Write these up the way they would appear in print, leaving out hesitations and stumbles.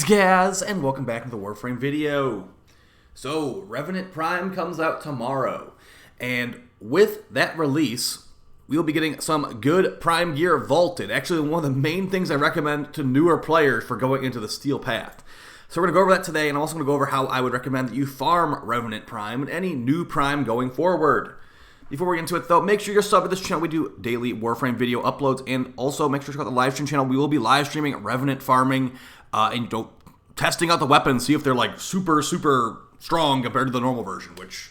guys, and welcome back to the Warframe video. So, Revenant Prime comes out tomorrow, and with that release, we'll be getting some good Prime gear vaulted. Actually, one of the main things I recommend to newer players for going into the Steel Path. So we're going to go over that today, and I'm also going to go over how I would recommend that you farm Revenant Prime and any new Prime going forward. Before we get into it, though, make sure you're subbed to this channel. We do daily Warframe video uploads, and also make sure to check out the live stream channel. We will be live streaming Revenant farming and testing out the weapons, see if they're like super strong compared to the normal version, which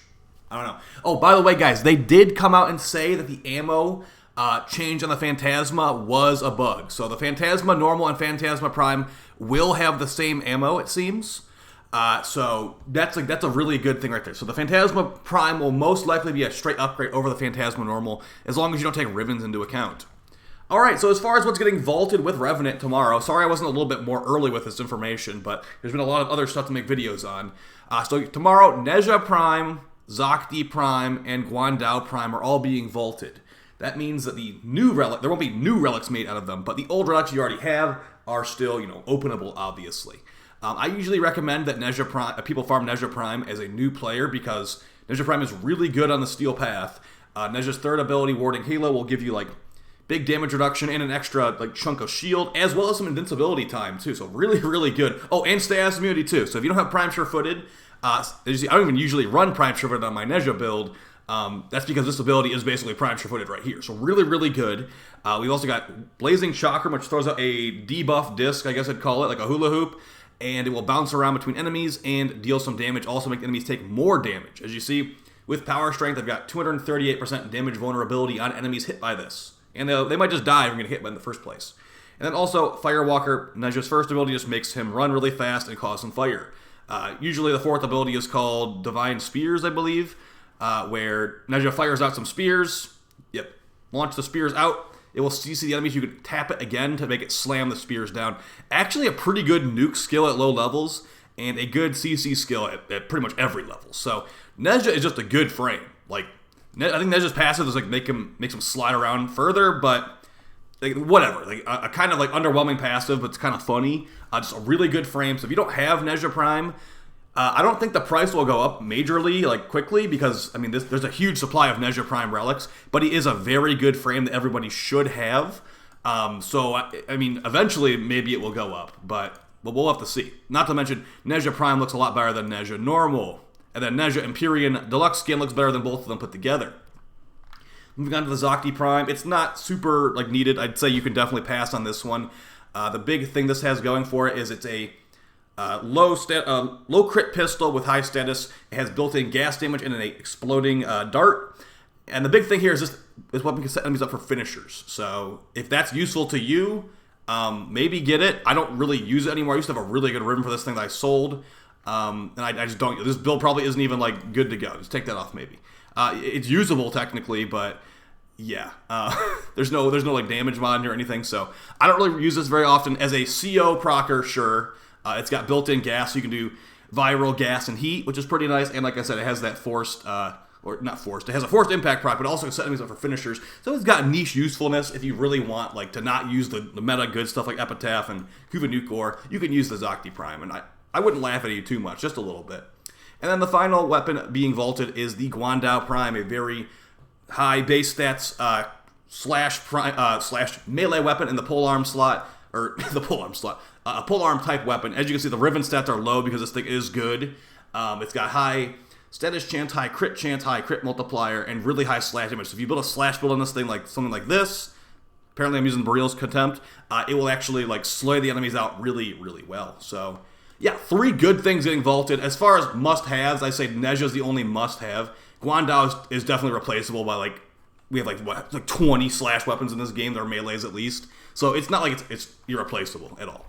I don't know. Oh, by the way, guys, they did come out and say that the ammo change on the Phantasma was a bug. So the Phantasma Normal and Phantasma Prime will have the same ammo, it seems. So that's a really good thing right there. So the Phantasma Prime will most likely be a straight upgrade over the Phantasma Normal, as long as you don't take Rivens into account. Alright, so as far as what's getting vaulted with Revenant tomorrow, sorry I wasn't a little bit more early with this information, but there's been a lot of other stuff to make videos on. So tomorrow, Nezha Prime, Zakti Prime, and Guandau Prime are all being vaulted. That means that the new relic, there won't be new relics made out of them, but the old relics you already have are still, openable, obviously. I usually recommend that Nezha Prime, people farm Nezha Prime as a new player because Nezha Prime is really good on the Steel Path. Nezha's third ability, Warding Halo, will give you big damage reduction and an extra chunk of shield, as well as some invincibility time too. So really good. Oh, and status immunity too. So if you don't have Prime Sure-Footed, I don't even usually run Prime Sure-Footed on my Nezha build. That's because this ability is basically Prime Sure-Footed right here. So really good. We've also got Blazing Chakram, which throws out a debuff disc, I guess I'd call it, like a hula hoop. And it will bounce around between enemies and deal some damage. Also make enemies take more damage. As you see, with Power Strength, I've got 238% damage vulnerability on enemies hit by this. And they might just die if you're going to hit by in the first place. And then also, Firewalker, Nezha's first ability just makes him run really fast and cause some fire. Usually the fourth ability is called Divine Spears, I believe, where Nezha fires out some spears. Yep, launch the spears out. It will CC the enemies. You can tap it again to make it slam the spears down. Actually a pretty good nuke skill at low levels, and a good CC skill at pretty much every level. So Nezha is just a good frame. I think Nezha's passive is makes him slide around further, but whatever. A kind of underwhelming passive, but it's kind of funny. Just a really good frame. So if you don't have Nezha Prime, I don't think the price will go up majorly, quickly, because, there's a huge supply of Nezha Prime relics, but he is a very good frame that everybody should have. Eventually, maybe it will go up, but we'll have to see. Not to mention, Nezha Prime looks a lot better than Nezha Normal, and then Nezha Empyrean Deluxe skin looks better than both of them put together. Moving on to the Zakti Prime, it's not super, needed. I'd say you can definitely pass on this one. The big thing this has going for it is it's a low crit pistol with high status. It has built-in gas damage and an exploding dart. And the big thing here is this weapon can set enemies up for finishers. So if that's useful to you, maybe get it. I don't really use it anymore. I used to have a really good ribbon for this thing that I sold. And I just don't. This build probably isn't even good to go. Just take that off maybe. It's usable technically, but yeah, there's no damage mod or anything. So I don't really use this very often. As a CO procer, sure. It's got built-in gas, so you can do viral gas and heat, which is pretty nice. And like I said, it has that it has a forced impact proc, but also can set enemies up for finishers. So it's got niche usefulness if you really want to not use the meta good stuff like Epitaph and Kuva Nuke Core. You can use the Zakti Prime, and I wouldn't laugh at you too much, just a little bit. And then the final weapon being vaulted is the Guandau Prime, a very high base stats slash melee weapon in the polearm slot, or the polearm slot. A polearm type weapon. As you can see, the Riven stats are low because this thing is good. It's got high status chance, high crit multiplier, and really high slash damage. So if you build a slash build on this thing, something like this, apparently I'm using Boreal's Contempt, it will actually slay the enemies out really well. So yeah, 3 good things getting vaulted. As far as must-haves, I say Nezha's the only must-have. Guandau is definitely replaceable by we have 20 slash weapons in this game. They're melees at least. So it's not it's irreplaceable at all.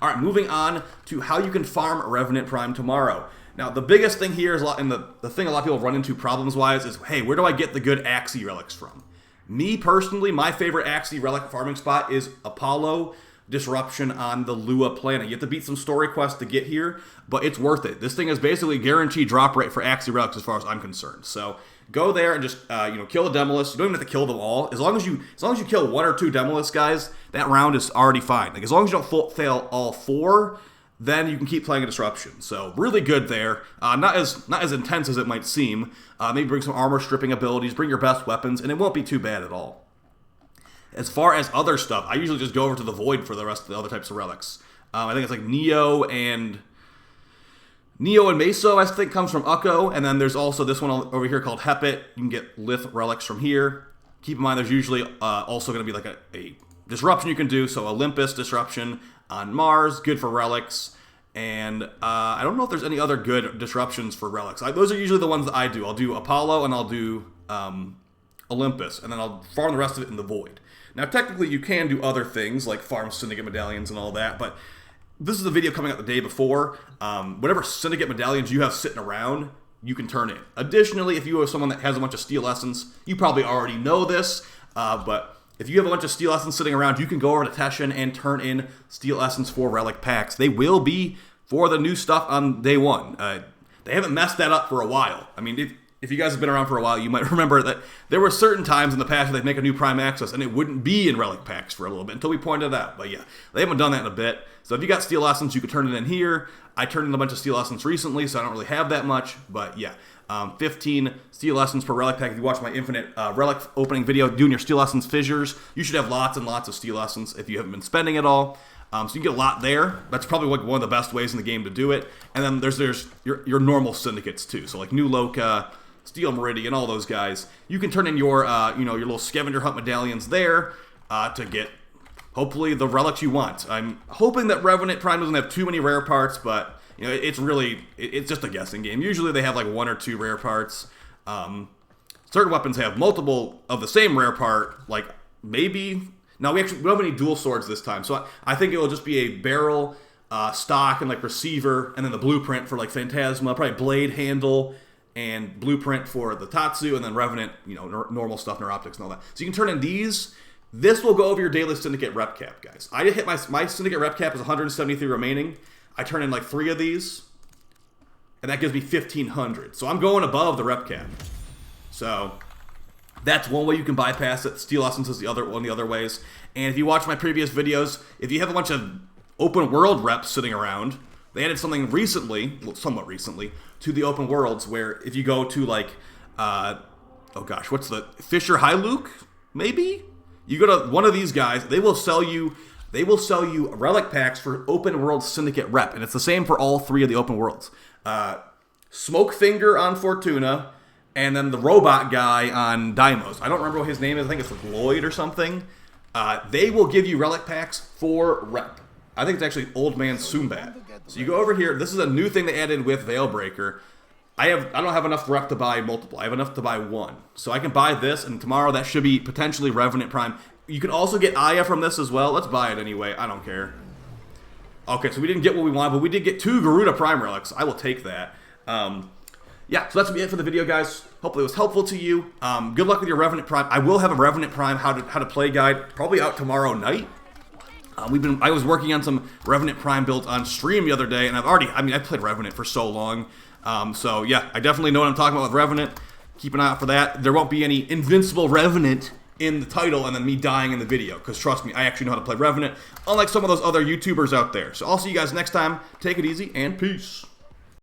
Alright, moving on to how you can farm Revenant Prime tomorrow. Now, the biggest thing here is, and the thing a lot of people run into problems-wise is, hey, where do I get the good Axii relics from? Me, personally, my favorite Axii relic farming spot is Apollo Disruption on the Lua planet. You have to beat some story quests to get here, but it's worth it. This thing is basically guaranteed drop rate for Axii relics as far as I'm concerned. So go there and just kill the Demolists. You don't even have to kill them all. As long as you kill 1 or 2 Demolists, guys, that round is already fine. As long as you don't fail all 4, then you can keep playing a disruption. So really good there. Not as intense as it might seem. Maybe bring some armor stripping abilities, bring your best weapons, and it won't be too bad at all. As far as other stuff, I usually just go over to the Void for the rest of the other types of relics. I think it's like Neo and Meso, I think, comes from Ukko, and then there's also this one over here called Hepit. You can get Lith relics from here. Keep in mind there's usually also going to be like a disruption you can do, so Olympus disruption on Mars, good for relics, and I don't know if there's any other good disruptions for relics. Those are usually the ones that I do. I'll do Apollo, and I'll do Olympus, and then I'll farm the rest of it in the Void. Now, technically, you can do other things, like farm Syndicate medallions and all that, but this is a video coming out the day before. Whatever Syndicate medallions you have sitting around, you can turn in. Additionally, if you have someone that has a bunch of Steel Essence, you probably already know this, but if you have a bunch of Steel Essence sitting around, you can go over to Teshin and turn in Steel Essence for relic packs. They will be for the new stuff on day one. They haven't messed that up for a while. I mean, if you guys have been around for a while, you might remember that there were certain times in the past where they'd make a new Prime Access and it wouldn't be in relic packs for a little bit until we pointed it out. But yeah, they haven't done that in a bit. So if you got Steel Essence, you could turn it in here. I turned in a bunch of Steel Essence recently, so I don't really have that much. But yeah, 15 Steel Essence per relic pack. If you watch my Infinite relic opening video doing your Steel Essence fissures, you should have lots and lots of Steel Essence if you haven't been spending it all. So you can get a lot there. That's probably like one of the best ways in the game to do it. And then there's your normal syndicates too. So like New Loka, Steel Meridian, all those guys. You can turn in your your little scavenger hunt medallions there to get hopefully the relics you want. I'm hoping that Revenant Prime doesn't have too many rare parts, but it's just a guessing game. Usually they have like 1 or 2 rare parts. Certain weapons have multiple of the same rare part, like maybe. Now we don't have any dual swords this time, so I think it will just be a barrel, stock, and like receiver, and then the blueprint for like Phantasma, probably blade handle, and blueprint for the Tatsu, and then Revenant, normal stuff, Neuroptics, and all that. So you can turn in these. This will go over your daily Syndicate rep cap, guys. I hit my Syndicate rep cap is 173 remaining. I turn in like 3 of these, and that gives me 1,500. So I'm going above the rep cap. So that's one way you can bypass it. Steel Essence is one of the other ways. And if you watch my previous videos, if you have a bunch of open world reps sitting around, they added something recently, somewhat recently, to the open worlds where if you go to like, what's the Fisher High Luke? Maybe you go to one of these guys. They will sell you relic packs for open world Syndicate rep, and it's the same for all 3 of the open worlds. Smoke Finger on Fortuna. And then the robot guy on Deimos. I don't remember what his name is. I think it's like Lloyd or something. They will give you relic packs for rep. I think it's actually Old Man Sumbat. So you go over here. This is a new thing they added with Veilbreaker. I don't have enough rep to buy multiple. I have enough to buy 1. So I can buy this, and tomorrow that should be potentially Revenant Prime. You can also get Aya from this as well. Let's buy it anyway. I don't care. Okay, so we didn't get what we wanted, but we did get 2 Garuda Prime relics. I will take that. Yeah, so that's going to be it for the video, guys. Hopefully it was helpful to you. Good luck with your Revenant Prime. I will have a Revenant Prime how to play guide probably out tomorrow night. I was working on some Revenant Prime builds on stream the other day, and I've played Revenant for so long. So yeah, I definitely know what I'm talking about with Revenant. Keep an eye out for that. There won't be any Invincible Revenant in the title and then me dying in the video, because trust me, I actually know how to play Revenant, unlike some of those other YouTubers out there. So I'll see you guys next time. Take it easy, and peace.